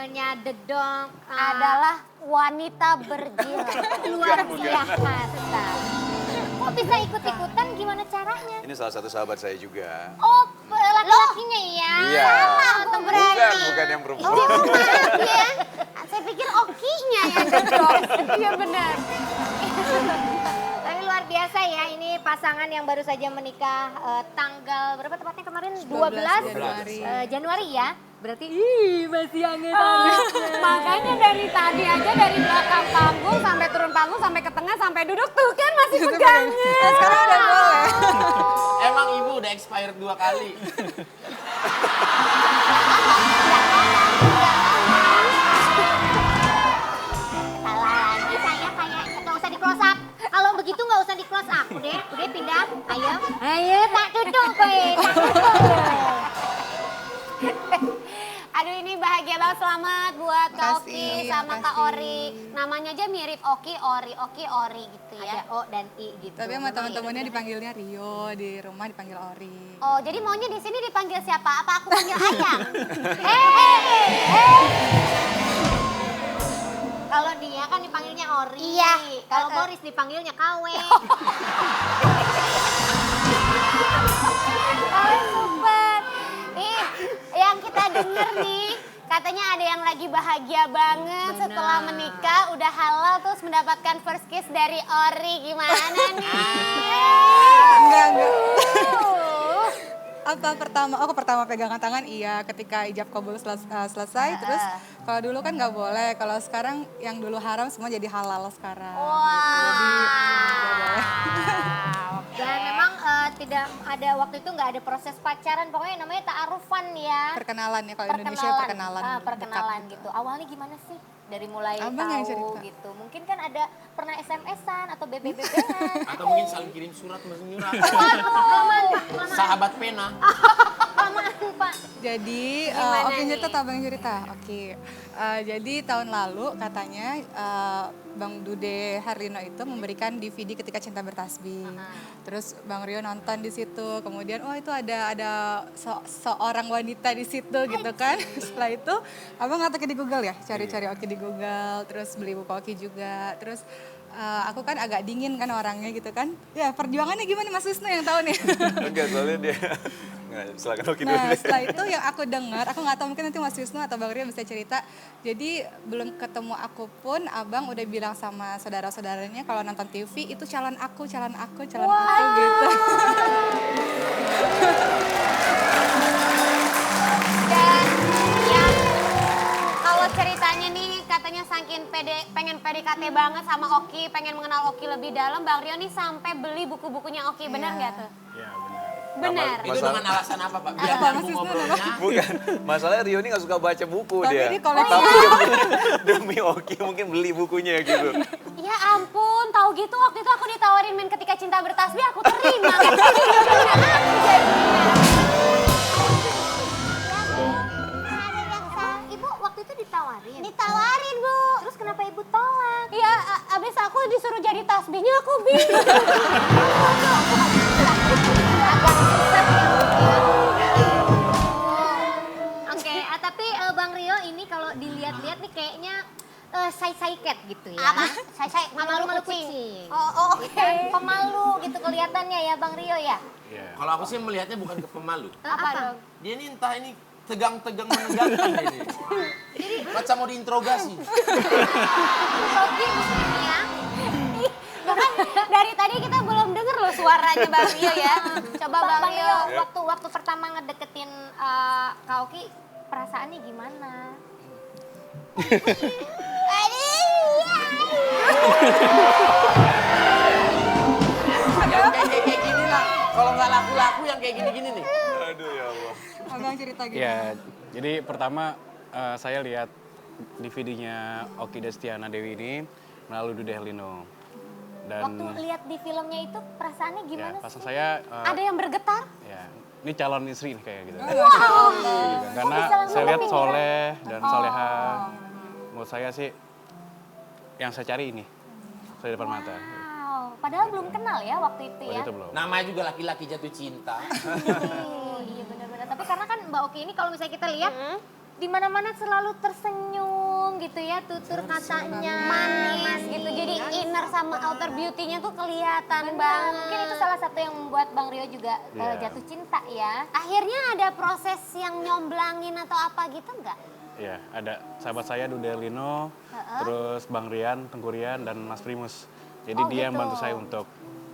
Barionyonya The Dog adalah wanita berjiwa. luar biasa. Kok bisa ikut-ikutan, gimana caranya? Ini salah satu sahabat saya juga. Oh, laki-lakinya ya? Iya. Atau berarti? Bukan yang perempuan. Oh, maaf ya. Saya pikir Okinya yang The Dog. Iya benar. Tapi luar biasa ya, ini pasangan yang baru saja menikah tanggal berapa tepatnya kemarin? 12 Januari ya? Berarti masih hangat-hangatnya. Makanya dari tadi aja dari belakang panggung sampai turun panggung sampai ke tengah sampai duduk tuh kan masih pegangan. Sekarang udah boleh. Emang ibu udah expired 2 kali. Salah lagi saya kayak nggak usah di close up. Kalau begitu nggak usah di close up. Udah pindah. Ayo tak tutup kowe. Tak tutup. Aduh ini bahagia banget, selamat buat Kak Makasih, Oki sama Kak makasih. Ori. Namanya aja mirip Oki, Ori gitu ya. Ada O dan I gitu. Tapi sama teman-temannya dipanggilnya Rio, di rumah dipanggil Ori. Oh jadi maunya di sini dipanggil siapa? Apa aku panggil ayang? Kalau dia kan dipanggilnya Ori. Iya. Kalau Boris dipanggilnya Kawe. Oh super. Ih, yang kita denger nih, katanya ada yang lagi bahagia banget setelah menikah, udah halal terus mendapatkan first kiss dari Ori. Gimana nih? Enggak. Apa pertama pegangan tangan iya ketika ijab kabul selesai terus kalau dulu kan nggak boleh, kalau sekarang yang dulu haram semua jadi halal sekarang. Dan memang tidak ada waktu itu nggak ada proses pacaran, pokoknya namanya ta'arufan ya. Perkenalan ya, kalau Indonesia perkenalan. Perkenalan dekat gitu. Awalnya gimana sih? Dari mulai Abang yang tahu cerita. gitu. Mungkin kan ada pernah SMS-an atau BBB-an. Atau mungkin saling kirim surat menyurat. Kelamaan, Pak. Sahabat pena. Kelamaan, Pak. Jadi, Gimana oke cerita nih? atau abang yang cerita? Oke. Jadi tahun lalu katanya Bang Dude Harlino itu memberikan DVD ketika cinta bertasbih. Terus Bang Rio nonton di situ. Kemudian oh itu ada seorang wanita di situ gitu kan. Setelah itu abang nggak di Google ya, cari-cari Oki di Google. Terus beli buku Oki juga. Terus aku kan agak dingin kan orangnya gitu kan. Ya perjuangannya gimana Mas Wisnu yang tahu nih? Enggak, soalnya dia. Nggak, silakan Oki dulu Nah deh. setelah itu yang aku dengar, aku nggak tahu mungkin nanti Mas Wisnu atau Bang Rio bisa cerita. Jadi belum ketemu aku pun abang udah bilang sama saudara-saudaranya kalau nonton TV itu calon aku gitu. Dan yang kalau ceritanya nih katanya saking pengen PDKT banget sama Oki, pengen mengenal Oki lebih dalam, Bang Rio nih sampai beli buku-bukunya Oki, benar nggak tuh? Iya benar. Benar. Itu dengan alasan apa Pak? Biar Apa, nyambung Mas Wisnu, ngobrolnya. Bukan, masalahnya Rio ini nggak suka baca buku Tapi dia. ini koleksi. Tapi dia demi Oki mungkin beli bukunya gitu. Ya ampun, tahu gitu waktu itu aku ditawarin main ketika cinta bertasbih, aku terima. Ibu waktu itu ditawarin? Ditawarin, Bu. Terus kenapa ibu tolak? Iya, abis aku disuruh jadi tasbihnya aku bingung. Oke, tapi Bang Rio ini kalau dilihat-lihat nih kayaknya say cat gitu ya. Apa? Saya Malu-malu kucing. Oh, oke. Pemalu gitu kelihatannya ya Bang Rio ya. Kalau aku sih melihatnya bukan ke pemalu. Apa dong? Dia ini entah ini tegang-tegang menegangkan ini. Macam mau diinterogasi. Oke, ya. Kan dari tadi kita belum denger loh suaranya Bang Rio ya. Coba Bang Bang Rio. Rio, waktu pertama ngedeketin Kak Oki, perasaannya gimana? Yang kayak gini lah. Kalau nggak laku-laku yang kayak gini-gini nih. Aduh ya Allah. Abang cerita gitu. Ya, jadi pertama saya lihat DVD-nya Oki Destiana Dewi ini melalui Dude Herlino. Dan Waktu lihat di filmnya itu perasaannya ya, gimana pasang sih? saya Ada yang bergetar? ya ini calon istri nih kayak gitu. Wow. Gitu kan. Karena bisa langsung saya lihat kepikir? soleh dan soleha. Menurut saya sih yang saya cari ini. Saya depan mata. Wow, padahal belum kenal ya waktu itu Waktu ya. itu belum. Namanya juga laki-laki jatuh cinta. Oh, iya benar-benar. Tapi karena kan Mbak Oki ini kalau misalnya kita lihat di mana-mana selalu tersenyum gitu ya, tutur katanya. Manis gitu. Jadi inner sama outer beauty-nya tuh kelihatan Benar, banget. mungkin itu salah satu yang membuat Bang Rio juga Iya. jatuh cinta ya. Akhirnya ada proses yang nyomblangin atau apa gitu nggak? Iya, ada sahabat saya Dude Herlino, terus Bang Rian, Tengku Rian, dan Mas Primus. Jadi Oh, dia yang gitu. bantu saya untuk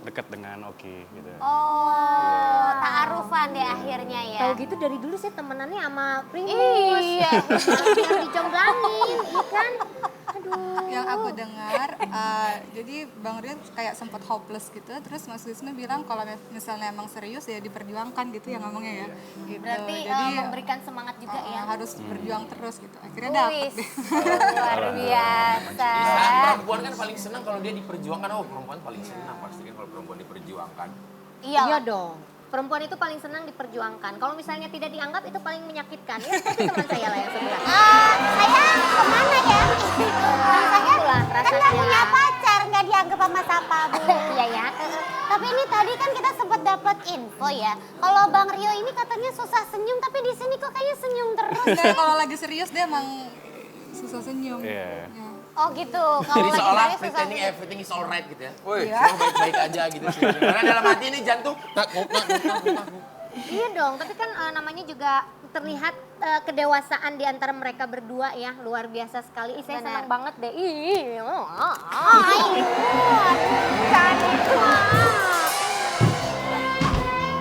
dekat dengan Oki gitu. Oh, ta'arufan deh akhirnya ya. Tahu gitu dari dulu sih temenannya sama Primus. Iya. Biar dicomblangin, iya kan? Aduh. Yang aku dengar, jadi Bang Rio kayak sempat hopeless gitu, terus Mas Wisnu bilang kalau misalnya emang serius ya diperjuangkan gitu ya ngomongnya ya. Gitu. Berarti Jadi memberikan semangat juga ya. harus berjuang terus gitu. Akhirnya dapet Wis, deh. luar biasa. Perempuan kan paling senang kalau dia diperjuangkan. Oh, perempuan paling senang pasti kan kalau perempuan diperjuangkan. Iya, Iya dong. Perempuan itu paling senang diperjuangkan. Kalau misalnya tidak dianggap itu paling menyakitkan. Ya seperti teman saya lah yang sebelah. saya kemana ya? Saya itulah kan nggak rasanya. punya pacar, nggak dianggap sama siapa Bu. Iya ya. Tapi ini tadi kan kita sempat dapat info ya. Kalau Bang Rio ini katanya susah senyum, tapi di sini kok kayaknya senyum terus. Nggak, kalau lagi serius dia emang susah senyum. Iya. Ya. Oh gitu. Kalau Jadi lagi seolah serius susah pretending senyum. everything is alright gitu ya. Woi, Semua baik-baik aja gitu sih. Karena dalam hati ini jantung tak. Iya dong, tapi kan namanya juga terlihat kedewasaan di antara mereka berdua ya, luar biasa sekali. Ih, saya Benar. senang banget deh. Ih,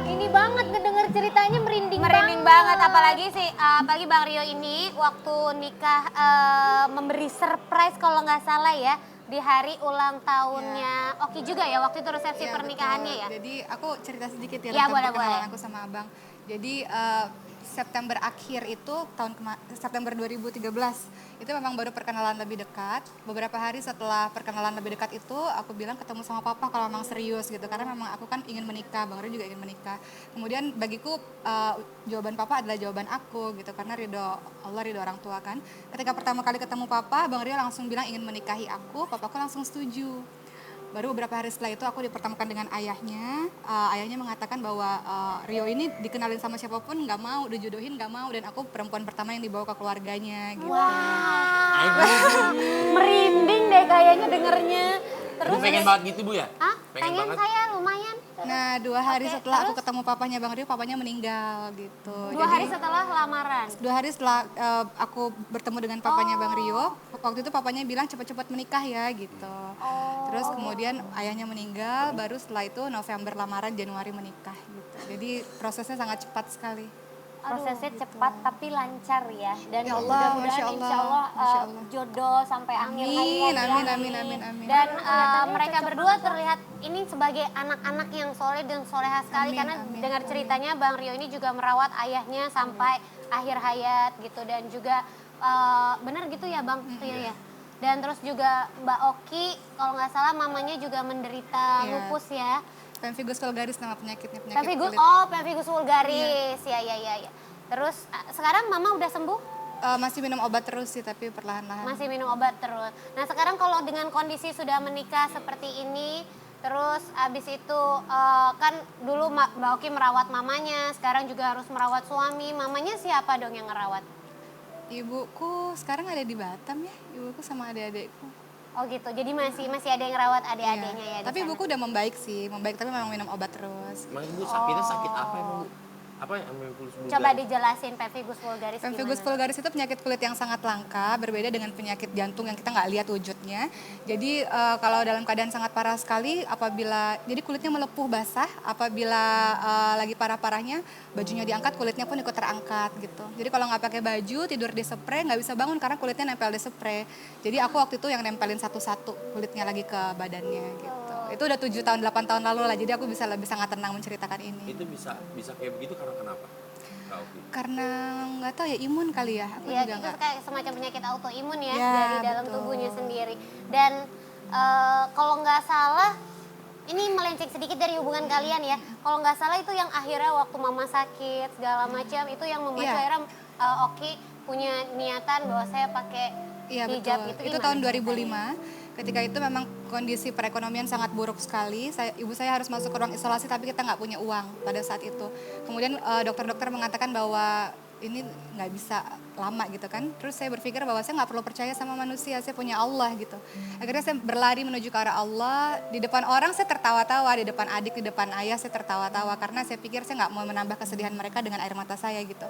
ini banget ngedenger ceritanya merinding, Merinding banget, apalagi Bang Rio ini waktu nikah memberi surprise kalau nggak salah ya di hari ulang tahunnya Oki juga ya, waktu itu resepsi Iya, pernikahannya betul. ya. Jadi aku cerita sedikit ya Iya, tentang boleh, perkenalan boleh. aku sama Abang. Jadi September akhir itu September 2013 itu memang baru perkenalan lebih dekat. Beberapa hari setelah perkenalan lebih dekat itu aku bilang ketemu sama papa kalau memang serius gitu, karena memang aku kan ingin menikah, Bang Rio juga ingin menikah. Kemudian bagiku jawaban papa adalah jawaban aku gitu, karena ridho orang tua kan. Ketika pertama kali ketemu papa, Bang Rio langsung bilang ingin menikahi aku, papaku langsung setuju. Baru beberapa hari setelah itu aku dipertemukan dengan ayahnya. Ayahnya mengatakan bahwa Rio ini dikenalin sama siapapun nggak mau, dijodohin nggak mau, dan aku perempuan pertama yang dibawa ke keluarganya gitu. Merinding deh kayaknya dengernya. Bu pengen banget gitu Bu ya? Hah? Pengen Pengen banget. saya lumayan. Nah 2 hari Oke, setelah aku terus? ketemu papanya Bang Rio, papanya meninggal gitu. 2 hari setelah lamaran. 2 hari setelah aku bertemu dengan papanya Bang Rio, waktu itu papanya bilang cepat-cepat menikah ya gitu. Terus kemudian ayahnya meninggal, baru setelah itu November lamaran, Januari menikah gitu. Jadi prosesnya sangat cepat sekali. prosesnya cepat tapi lancar ya. Dan Ya Allah, mudah-mudahan Masya Allah, insya Allah, Masya Allah. jodoh sampai akhir hayat Amin, ya. amin, amin, amin, amin. Dan mereka berdua terlihat ini sebagai anak-anak yang soleh dan soleha sekali. Amin, karena amin, dengar ceritanya Bang Rio ini juga merawat ayahnya sampai akhir hayat gitu. Dan juga benar gitu ya Bang Rio ya. Dan terus juga Mbak Oki kalau nggak salah mamanya juga menderita Iya. lupus ya. Pemphigus vulgaris nama penyakitnya, penyakit Pemphigus, kulit. Pemphigus vulgaris. Ya. Terus sekarang mama udah sembuh? Masih minum obat terus sih, tapi perlahan-lahan. Masih minum obat terus. Nah sekarang kalau dengan kondisi sudah menikah seperti ini, terus abis itu kan dulu Mbak Oki merawat mamanya, sekarang juga harus merawat suami. Mamanya siapa dong yang ngerawat? Ibuku sekarang ada di Batam ya, ibuku sama adik-adikku. Oh gitu, jadi masih ada yang rawat adik-adiknya ya di Tapi sana. ibuku udah membaik sih, tapi memang minum obat terus. Emang Ibu sakitnya sakit apa emang Bu? Apa yang pemphigus vulgaris? Coba dijelasin Pemphigus vulgaris Pemphigus gimana? vulgaris itu penyakit kulit yang sangat langka, berbeda dengan penyakit jantung yang kita nggak lihat wujudnya. Jadi kalau dalam keadaan sangat parah sekali, jadi kulitnya melepuh basah, apabila lagi parah-parahnya, bajunya diangkat, kulitnya pun ikut terangkat gitu. Jadi kalau nggak pakai baju, tidur di spray, nggak bisa bangun karena kulitnya nempel di spray. Jadi aku waktu itu yang nempelin satu-satu kulitnya lagi ke badannya gitu. Itu udah 7 tahun, 8 tahun lalu lah, jadi aku bisa lebih sangat tenang menceritakan ini. Itu bisa kayak begitu karena kenapa? Kak Oki. Karena nggak tahu ya, imun kali ya, aku Ya, juga itu nggak. kayak semacam penyakit autoimun ya, Ya, dari dalam betul. tubuhnya sendiri. Dan kalau nggak salah, ini melenceng sedikit dari hubungan kalian ya. Kalau nggak salah itu yang akhirnya waktu mama sakit segala macam, itu yang memacu Iya. akhirnya Oki punya niatan bahwa saya pakai Iya hijab betul. gitu. Itu gimana tahun ceritanya? 2005. Ketika itu memang kondisi perekonomian sangat buruk sekali. Ibu saya harus masuk ke ruang isolasi tapi kita nggak punya uang pada saat itu. Kemudian dokter-dokter mengatakan bahwa ini nggak bisa, lama gitu kan. Terus saya berpikir bahwa saya nggak perlu percaya sama manusia, saya punya Allah gitu. Akhirnya saya berlari menuju ke arah Allah. Di depan orang saya tertawa-tawa, di depan adik, di depan ayah saya tertawa-tawa karena saya pikir saya nggak mau menambah kesedihan mereka dengan air mata saya gitu.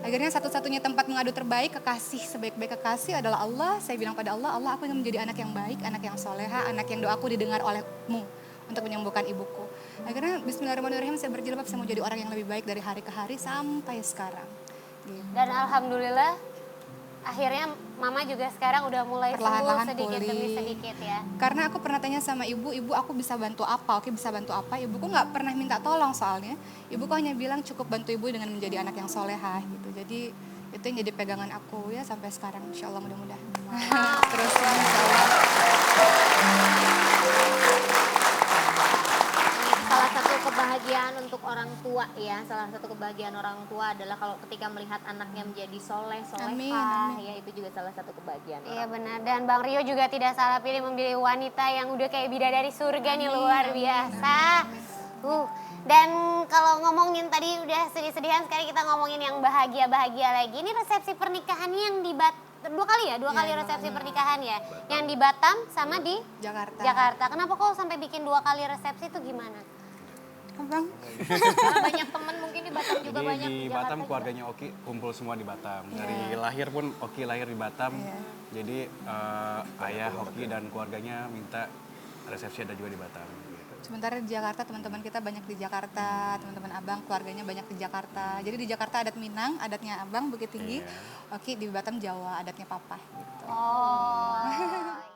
Akhirnya satu-satunya tempat mengadu terbaik, kekasih sebaik-baik kekasih adalah Allah. Saya bilang pada Allah, Allah aku ingin menjadi anak yang baik, anak yang soleha, anak yang doaku didengar olehmu untuk menyembuhkan ibuku. Akhirnya bismillahirrahmanirrahim saya berjilbab, saya mau jadi orang yang lebih baik dari hari ke hari sampai sekarang. Gitu. Dan alhamdulillah akhirnya mama juga sekarang udah mulai sembuh Perlahan-lahan sedikit demi pulih. sedikit ya. Karena aku pernah tanya sama ibu aku bisa bantu apa, oke bisa bantu apa. Ibuku nggak pernah minta tolong soalnya. Ibuku hanya bilang cukup bantu ibu dengan menjadi anak yang solehah gitu. Jadi itu yang jadi pegangan aku ya sampai sekarang, insya Allah mudah-mudahan. Terus insya Allah. Salah satu kebahagiaan untuk orang tua ya, salah satu kebahagiaan orang tua adalah kalau ketika melihat anaknya menjadi soleh, Amin, solehah, amin. ya itu juga salah satu kebahagiaan. Iya benar, dan Bang Rio juga tidak salah pilih memilih wanita yang udah kayak bidadari surga nih, luar biasa. Dan kalau ngomongin tadi udah sedih-sedihan, sekarang kita ngomongin yang bahagia-bahagia lagi. Ini resepsi pernikahannya yang di dua kali Iya, resepsi pernikahan ya, yang di Batam sama di Jakarta. Jakarta. Kenapa kok sampai bikin 2 kali resepsi itu gimana? Abang, Karena banyak temen mungkin di Batam juga Jadi banyak di Jakarta Batam juga. keluarganya Oki kumpul semua di Batam. Dari lahir pun Oki lahir di Batam. Jadi ayah Oki dan keluarganya minta resepsi ada juga di Batam. Gitu. sementara di Jakarta teman-teman kita banyak di Jakarta, teman-teman abang keluarganya banyak di Jakarta. Jadi di Jakarta adat Minang, adatnya abang Bukit Tinggi. Oke di Batam Jawa, adatnya papa. Gitu. Oh.